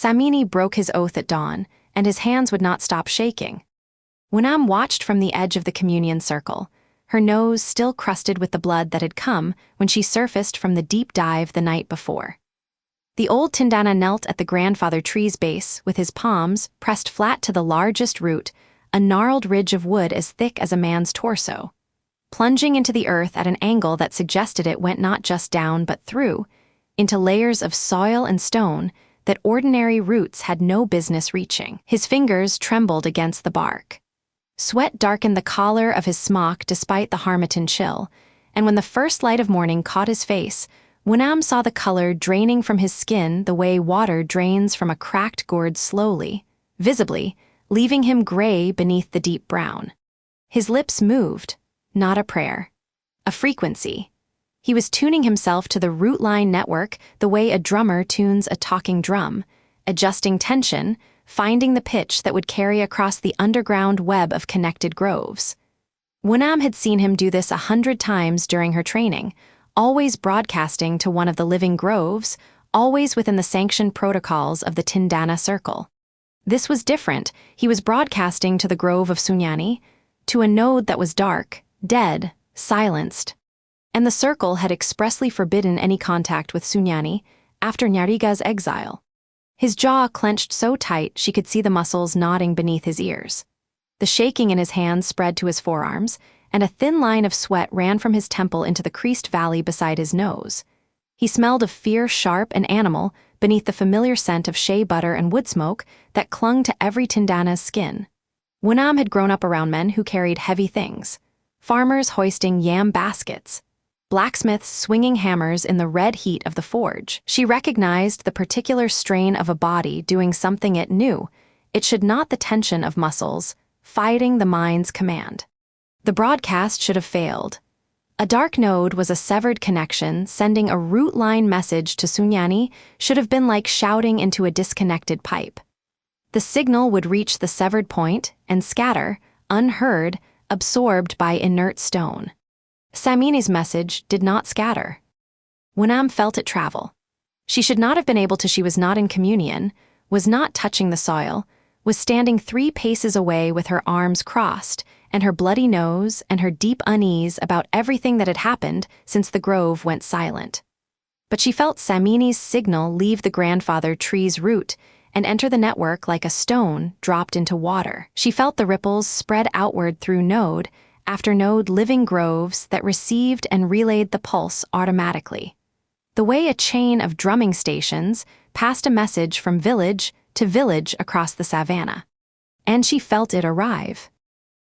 Samini broke his oath at dawn, and his hands would not stop shaking. WuDon watched from the edge of the communion circle, her nose still crusted with the blood that had come when she surfaced from the deep dive the night before. The old Tindana knelt at the grandfather tree's base with his palms pressed flat to the largest root, a gnarled ridge of wood as thick as a man's torso, plunging into the earth at an angle that suggested it went not just down but through, into layers of soil and stone that ordinary roots had no business reaching. His fingers trembled against the bark. Sweat darkened the collar of his smock despite the Harmattan chill, and when the first light of morning caught his face, WuDon saw the color draining from his skin the way water drains from a cracked gourd slowly, visibly, leaving him gray beneath the deep brown. His lips moved, not a prayer, a frequency. He was tuning himself to the root line network the way a drummer tunes a talking drum, adjusting tension, finding the pitch that would carry across the underground web of connected groves. WuDon had seen him do this 100 times during her training, always broadcasting to one of the living groves, always within the sanctioned protocols of the Tindana circle. This was different. He was broadcasting to the grove of Sunyani, to a node that was dark, dead, silenced. And the circle had expressly forbidden any contact with Sunyani after Nyariga's exile. His jaw clenched so tight she could see the muscles knotting beneath his ears. The shaking in his hands spread to his forearms, and a thin line of sweat ran from his temple into the creased valley beside his nose. He smelled of fear sharp and animal beneath the familiar scent of shea butter and wood smoke that clung to every Tindana's skin. WuDon had grown up around men who carried heavy things, farmers hoisting yam baskets, blacksmiths swinging hammers in the red heat of the forge. She recognized the particular strain of a body doing something it knew. It should not the tension of muscles, fighting the mind's command. The broadcast should have failed. A dark node was a severed connection. Sending a root line message to Sunyani should have been like shouting into a disconnected pipe. The signal would reach the severed point and scatter, unheard, absorbed by inert stone. Samini's message did not scatter. WuDon felt it travel. She should not have been able to. She was not in communion, was not touching the soil, was standing 3 paces away with her arms crossed, and her bloody nose and her deep unease about everything that had happened since the grove went silent. But she felt Samini's signal leave the grandfather tree's root and enter the network like a stone dropped into water. She felt the ripples spread outward through node after node living groves that received and relayed the pulse automatically. The way a chain of drumming stations passed a message from village to village across the savannah. And she felt it arrive.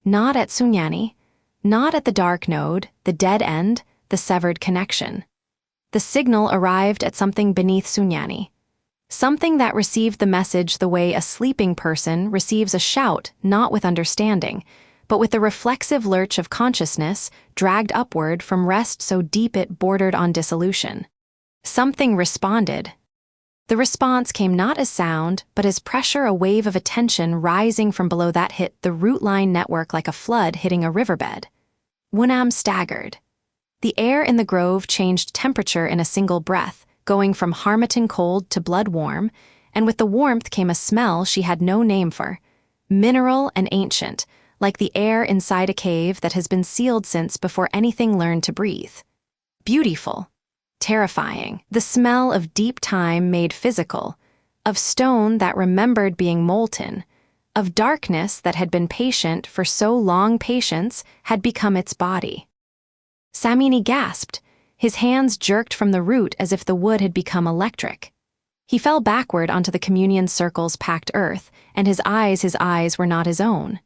Not at Sunyani, not at the dark node, the dead end, the severed connection. The signal arrived at something beneath Sunyani. Something that received the message the way a sleeping person receives a shout, not with understanding, but with the reflexive lurch of consciousness dragged upward from rest so deep it bordered on dissolution. Something responded. The response came not as sound, but as pressure, a wave of attention rising from below that hit the root line network like a flood hitting a riverbed. WuDon staggered. The air in the grove changed temperature in a single breath, going from Harmattan cold to blood warm, and with the warmth came a smell she had no name for, mineral and ancient, like the air inside a cave that has been sealed since before anything learned to breathe. Beautiful. Terrifying. The smell of deep time made physical, of stone that remembered being molten, of darkness that had been patient for so long patience had become its body. Samini gasped. His hands jerked from the root as if the wood had become electric. He fell backward onto the communion circle's packed earth, and his eyes were not his own.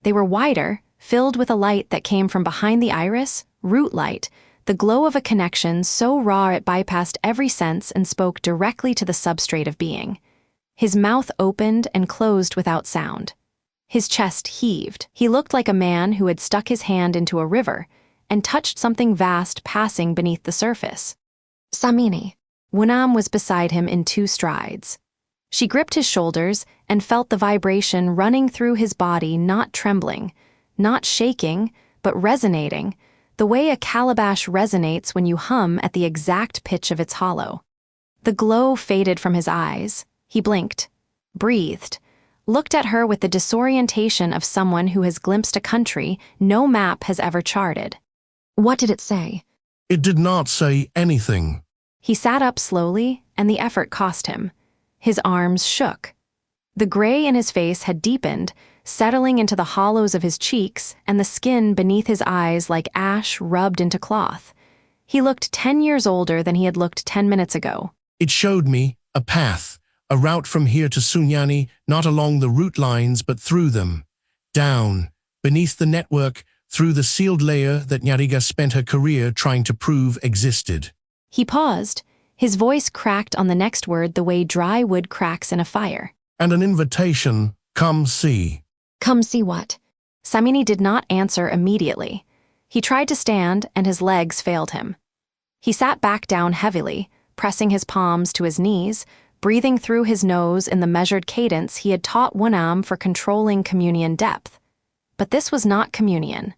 They were wider, filled with a light that came from behind the iris, root light, the glow of a connection so raw it bypassed every sense and spoke directly to the substrate of being. His mouth opened and closed without sound. His chest heaved. He looked like a man who had stuck his hand into a river and touched something vast passing beneath the surface. Samini. WuDon was beside him in 2 strides. She gripped his shoulders and felt the vibration running through his body, not trembling, not shaking, but resonating, the way a calabash resonates when you hum at the exact pitch of its hollow. The glow faded from his eyes. He blinked, breathed, looked at her with the disorientation of someone who has glimpsed a country no map has ever charted. What did it say? It did not say anything. He sat up slowly, and the effort cost him. His arms shook. The gray in his face had deepened, settling into the hollows of his cheeks and the skin beneath his eyes like ash rubbed into cloth. He looked 10 years older than he had looked 10 minutes ago. It showed me a path, a route from here to Sunyani, not along the route lines but through them. Down, beneath the network, through the sealed layer that Nyariga spent her career trying to prove existed. He paused. His voice cracked on the next word the way dry wood cracks in a fire. And an invitation, come see. Come see what? Samini did not answer immediately. He tried to stand, and his legs failed him. He sat back down heavily, pressing his palms to his knees, breathing through his nose in the measured cadence he had taught WuDon for controlling communion depth. But this was not communion.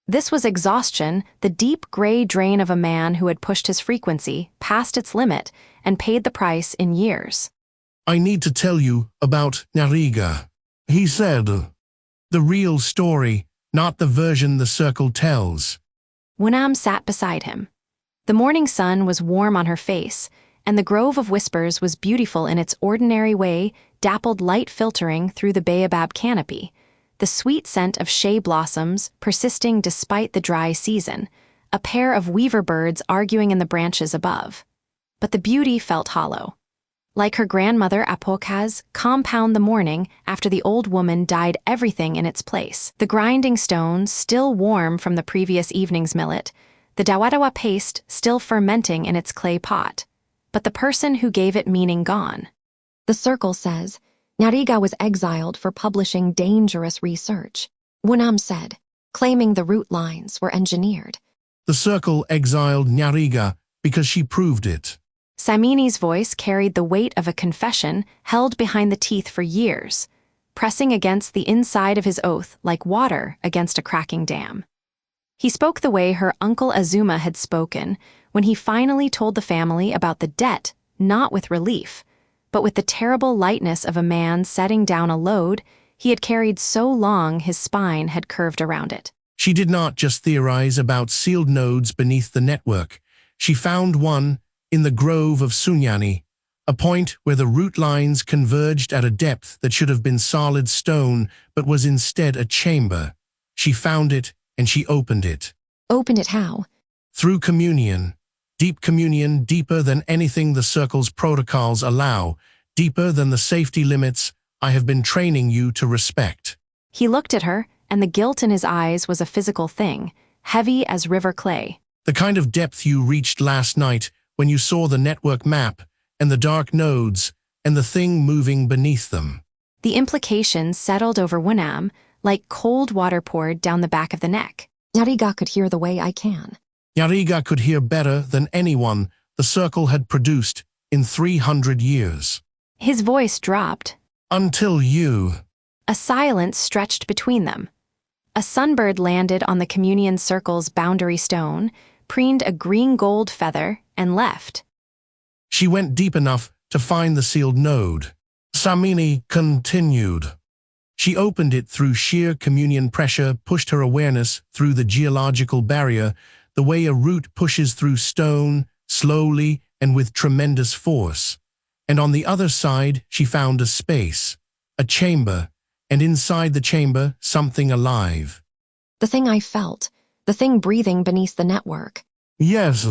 This was exhaustion, the deep gray drain of a man who had pushed his frequency past its limit and paid the price in years. I need to tell you about Nyariga, he said. The real story, not the version the circle tells. WuDon sat beside him. The morning sun was warm on her face, and the grove of whispers was beautiful in its ordinary way, dappled light filtering through the baobab canopy, the sweet scent of shea blossoms persisting despite the dry season, a pair of weaver birds arguing in the branches above. But the beauty felt hollow. Like her grandmother Apokaz, compound the morning after the old woman died everything in its place. The grinding stones still warm from the previous evening's millet, the dawadawa paste still fermenting in its clay pot, but the person who gave it meaning gone. The circle says, Nyariga was exiled for publishing dangerous research. WuDon said, claiming the route lines were engineered. The circle exiled Nyariga because she proved it. Samini's voice carried the weight of a confession held behind the teeth for years, pressing against the inside of his oath like water against a cracking dam. He spoke the way her uncle Azuma had spoken when he finally told the family about the debt, not with relief, but with the terrible lightness of a man setting down a load he had carried so long his spine had curved around it. She did not just theorize about sealed nodes beneath the network. She found one in the grove of Sunyani, a point where the route lines converged at a depth that should have been solid stone but was instead a chamber. She found it and she opened it. Opened it how? Through communion. Deep communion, deeper than anything the circle's protocols allow, deeper than the safety limits I have been training you to respect. He looked at her, and the guilt in his eyes was a physical thing, heavy as river clay. The kind of depth you reached last night when you saw the network map and the dark nodes and the thing moving beneath them. The implications settled over WuDon like cold water poured down the back of the neck. Nyariga could hear the way I can. Nyariga could hear better than anyone the circle had produced in 300 years. His voice dropped. Until you. A silence stretched between them. A sunbird landed on the communion circle's boundary stone, preened a green-gold feather, and left. She went deep enough to find the sealed node. Samini continued. She opened it through sheer communion pressure, pushed her awareness through the geological barrier, the way a root pushes through stone, slowly and with tremendous force. And on the other side, she found a space, a chamber, and inside the chamber, something alive. The thing I felt, the thing breathing beneath the network. Yes.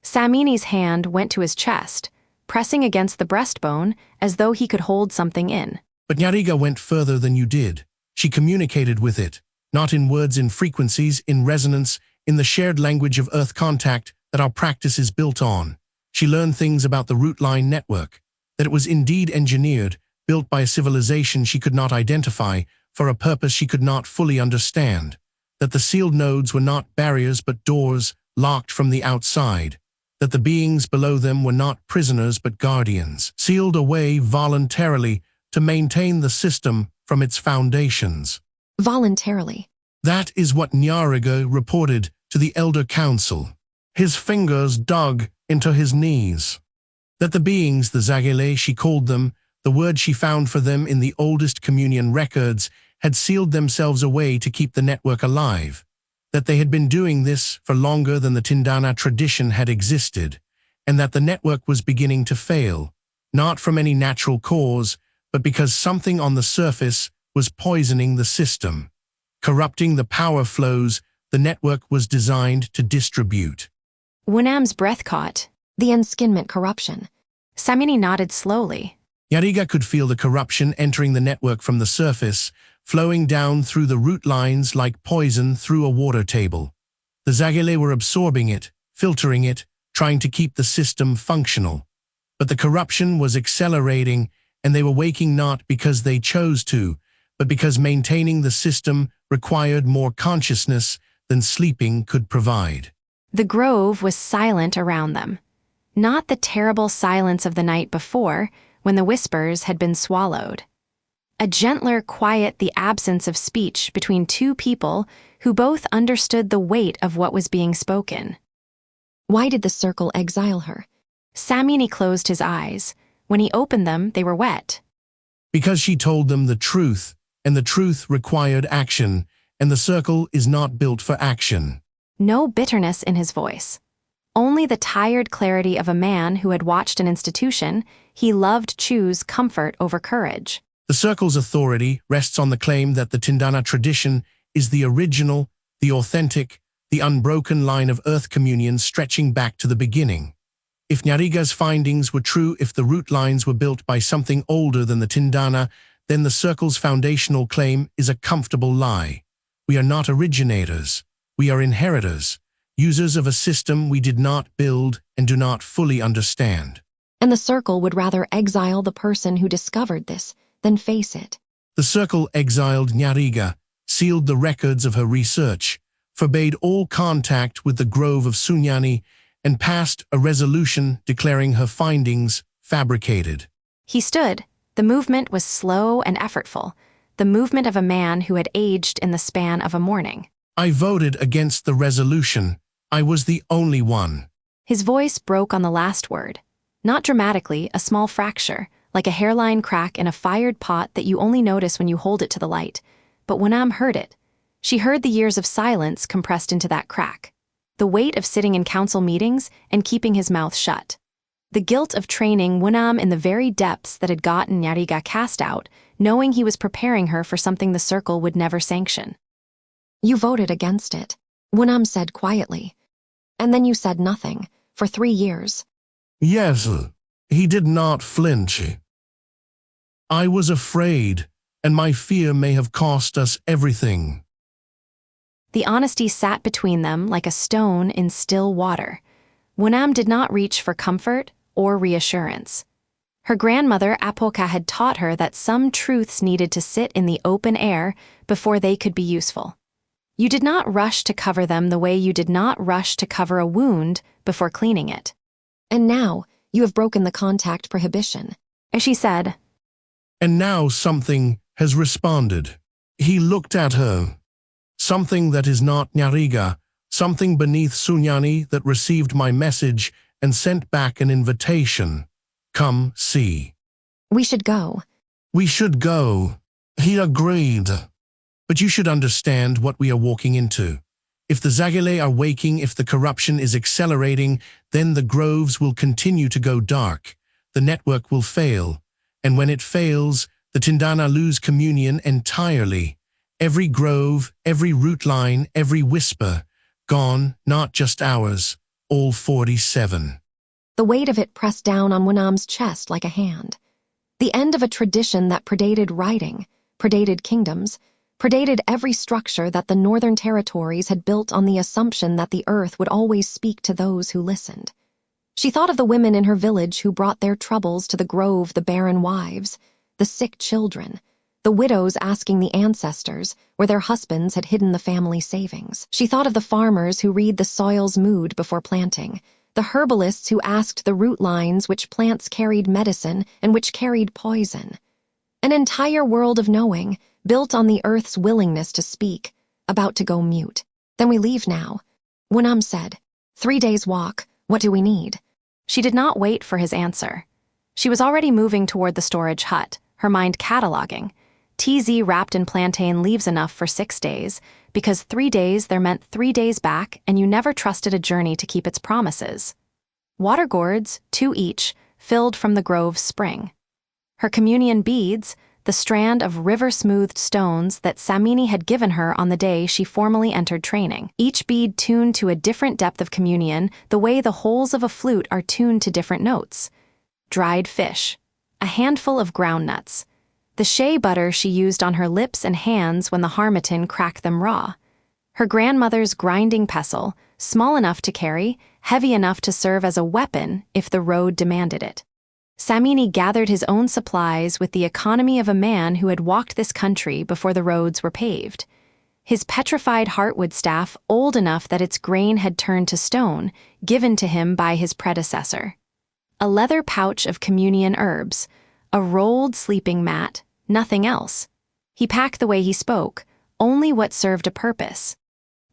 Samini's hand went to his chest, pressing against the breastbone as though he could hold something in. But Nyariga went further than you did. She communicated with it, not in words, in frequencies, in resonance, in the shared language of earth contact that our practice is built on. She learned things about the root line network, that it was indeed engineered, built by a civilization she could not identify, for a purpose she could not fully understand, that the sealed nodes were not barriers but doors, locked from the outside, that the beings below them were not prisoners but guardians, sealed away voluntarily to maintain the system from its foundations. Voluntarily. That is what Nyariga reported to the Elder Council. His fingers dug into his knees. That the beings, the Zagele she called them, The words she found for them in the oldest communion records had sealed themselves away to keep the network alive, that they had been doing this for longer than the Tindana tradition had existed, and that the network was beginning to fail, not from any natural cause, but because something on the surface was poisoning the system, corrupting the power flows the network was designed to distribute. WuDon's breath caught. The enskinment corruption. Sunyani nodded slowly. Nyariga could feel the corruption entering the network from the surface, flowing down through the root lines like poison through a water table. The Zagale were absorbing it, filtering it, trying to keep the system functional. But the corruption was accelerating, and they were waking not because they chose to, but because maintaining the system required more consciousness than sleeping could provide. The grove was silent around them. Not the terrible silence of the night before, when the whispers had been swallowed. A gentler quiet, the absence of speech between two people who both understood the weight of what was being spoken. Why did the circle exile her? Sunyani closed his eyes. When he opened them, they were wet. Because she told them the truth, and the truth required action, and the circle is not built for action. No bitterness in his voice. Only the tired clarity of a man who had watched an institution he loved choose comfort over courage. The circle's authority rests on the claim that the Tindana tradition is the original, the authentic, the unbroken line of earth communion stretching back to the beginning. If Nyariga's findings were true, if the root lines were built by something older than the Tindana, then the circle's foundational claim is a comfortable lie. We are not originators. We are inheritors, users of a system we did not build and do not fully understand. And the circle would rather exile the person who discovered this than face it. The circle exiled Nyariga, sealed the records of her research, forbade all contact with the grove of Sunyani, and passed a resolution declaring her findings fabricated. He stood. The movement was slow and effortful, the movement of a man who had aged in the span of a morning. I voted against the resolution. I was the only one. His voice broke on the last word. Not dramatically, a small fracture, like a hairline crack in a fired pot that you only notice when you hold it to the light. But WuDon heard it. She heard the years of silence compressed into that crack. The weight of sitting in council meetings and keeping his mouth shut. The guilt of training WuDon in the very depths that had gotten Nyariga cast out, knowing he was preparing her for something the circle would never sanction. You voted against it, WuDon said quietly. And then you said nothing, for 3 years. Yes, he did not flinch. I was afraid, and my fear may have cost us everything. The honesty sat between them like a stone in still water. WuDon did not reach for comfort or reassurance. Her grandmother Apoka had taught her that some truths needed to sit in the open air before they could be useful. You did not rush to cover them the way you did not rush to cover a wound before cleaning it. And now, you have broken the contact prohibition. As she said, And now something has responded. He looked at her. Something that is not Nyariga, something beneath Sunyani that received my message and sent back an invitation. Come see. We should go. We should go. He agreed. But you should understand what we are walking into. If the Zagale are waking, if the corruption is accelerating, then the groves will continue to go dark. The network will fail. And when it fails, the Tindana lose communion entirely. Every grove, every root line, every whisper, gone, not just ours, all 47. The weight of it pressed down on WuDon's chest like a hand. The end of a tradition that predated writing, predated kingdoms, predated every structure that the Northern Territories had built on the assumption that the earth would always speak to those who listened. She thought of the women in her village who brought their troubles to the grove, the barren wives, the sick children, the widows asking the ancestors where their husbands had hidden the family savings. She thought of the farmers who read the soil's mood before planting, the herbalists who asked the root lines which plants carried medicine and which carried poison. An entire world of knowing, built on the earth's willingness to speak, about to go mute. Then we leave now. WuDon said, 3 days walk, what do we need? She did not wait for his answer. She was already moving toward the storage hut, her mind cataloging. TZ wrapped in plantain leaves enough for 6 days, because 3 days there meant 3 days back, and you never trusted a journey to keep its promises. Water gourds, 2 each, filled from the grove's spring. Her communion beads, the strand of river-smoothed stones that Samini had given her on the day she formally entered training. Each bead tuned to a different depth of communion, the way the holes of a flute are tuned to different notes. Dried fish, a handful of ground nuts, the shea butter she used on her lips and hands when the harmattan cracked them raw, her grandmother's grinding pestle, small enough to carry, heavy enough to serve as a weapon if the road demanded it. Samini gathered his own supplies with the economy of a man who had walked this country before the roads were paved. His petrified heartwood staff, old enough that its grain had turned to stone, given to him by his predecessor. A leather pouch of communion herbs, a rolled sleeping mat, nothing else. He packed the way he spoke, only what served a purpose.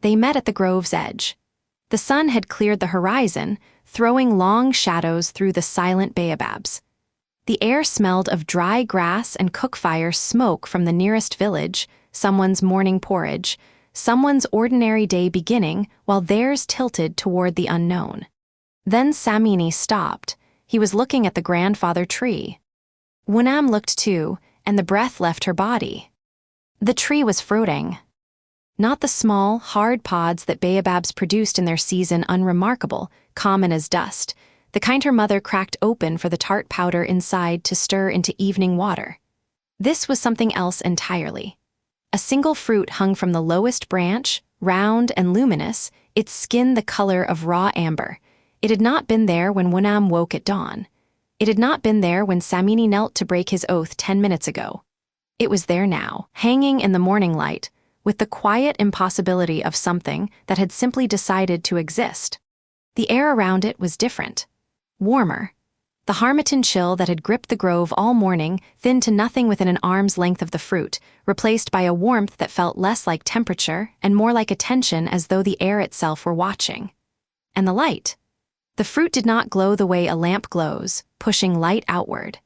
They met at the grove's edge. The sun had cleared the horizon, throwing long shadows through the silent baobabs. The air smelled of dry grass and cook-fire smoke from the nearest village, someone's morning porridge, someone's ordinary day beginning while theirs tilted toward the unknown. Then Samini stopped. He was looking at the grandfather tree. WuDon looked too, and the breath left her body. The tree was fruiting. Not the small, hard pods that baobabs produced in their season, unremarkable, common as dust, the kind her mother cracked open for the tart powder inside to stir into evening water. This was something else entirely. A single fruit hung from the lowest branch, round and luminous, its skin the color of raw amber. It had not been there when WuDon woke at dawn. It had not been there when Samini knelt to break his oath 10 minutes ago. It was there now, hanging in the morning light, with the quiet impossibility of something that had simply decided to exist. The air around it was different. Warmer. The harmattan chill that had gripped the grove all morning thinned to nothing within an arm's length of the fruit, replaced by a warmth that felt less like temperature and more like attention, as though the air itself were watching. And the light. The fruit did not glow the way a lamp glows, pushing light outward.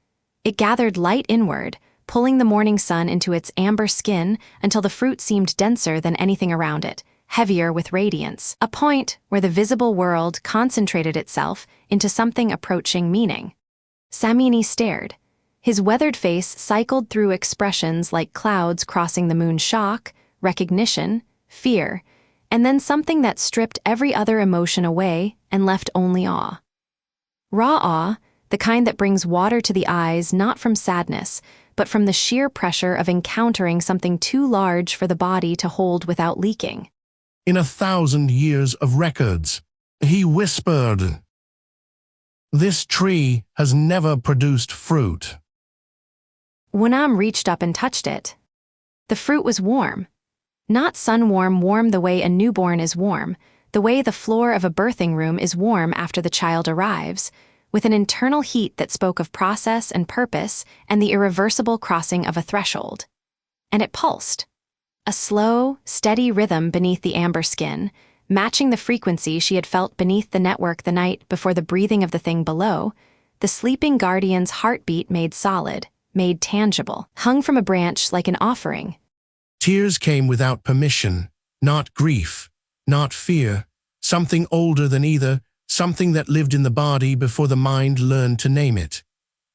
It gathered light inward, pulling the morning sun into its amber skin until the fruit seemed denser than anything around it, heavier with radiance, a point where the visible world concentrated itself into something approaching meaning. Samini stared. His weathered face cycled through expressions like clouds crossing the moon: shock, recognition, fear, and then something that stripped every other emotion away and left only awe. Raw awe, the kind that brings water to the eyes not from sadness, but from the sheer pressure of encountering something too large for the body to hold without leaking. In 1,000 years of records, he whispered, "This tree has never produced fruit." WuDon reached up and touched it. The fruit was warm. Not sun-warm, warm the way a newborn is warm, the way the floor of a birthing room is warm after the child arrives, with an internal heat that spoke of process and purpose and the irreversible crossing of a threshold. And it pulsed. A slow, steady rhythm beneath the amber skin, matching the frequency she had felt beneath the network the night before the breathing of the thing below, the sleeping guardian's heartbeat made solid, made tangible, hung from a branch like an offering. Tears came without permission, not grief, not fear, something older than either, something that lived in the body before the mind learned to name it.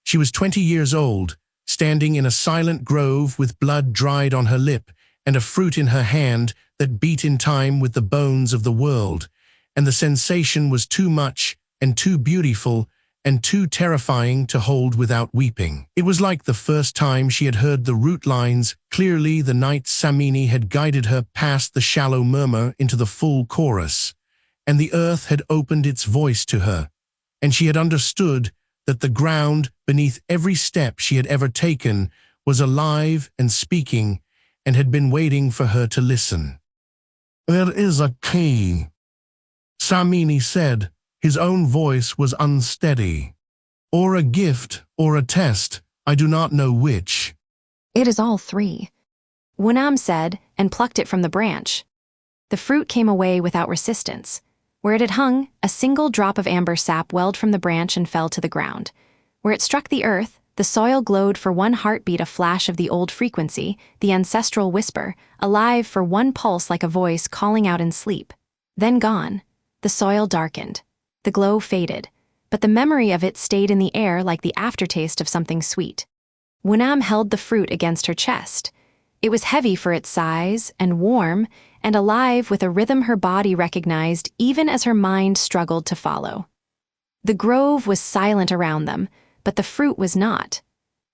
She was 20 years old, standing in a silent grove with blood dried on her lip and a fruit in her hand that beat in time with the bones of the world, and the sensation was too much and too beautiful and too terrifying to hold without weeping. It was like the first time she had heard the root lines clearly the night Samini had guided her past the shallow murmur into the full chorus, and the earth had opened its voice to her, and she had understood that the ground beneath every step she had ever taken was alive and speaking and had been waiting for her to listen. "There is a key," Samini said. His own voice was unsteady. "Or a gift, or a test, I do not know which." It is all three, WuDon said, and plucked it from the branch. The fruit came away without resistance. Where it had hung, a single drop of amber sap welled from the branch and fell to the ground. Where it struck the earth, the soil glowed for one heartbeat, a flash of the old frequency, the ancestral whisper, alive for one pulse like a voice calling out in sleep. Then gone. The soil darkened. The glow faded, but the memory of it stayed in the air like the aftertaste of something sweet. WuDon held the fruit against her chest. It was heavy for its size, and warm, and alive with a rhythm her body recognized even as her mind struggled to follow. The grove was silent around them, but the fruit was not.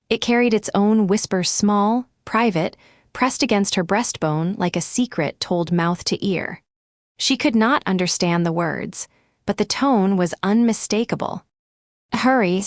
It carried its own whisper, small, private, pressed against her breastbone like a secret told mouth to ear. She could not understand the words, but the tone was unmistakable. "Hurry,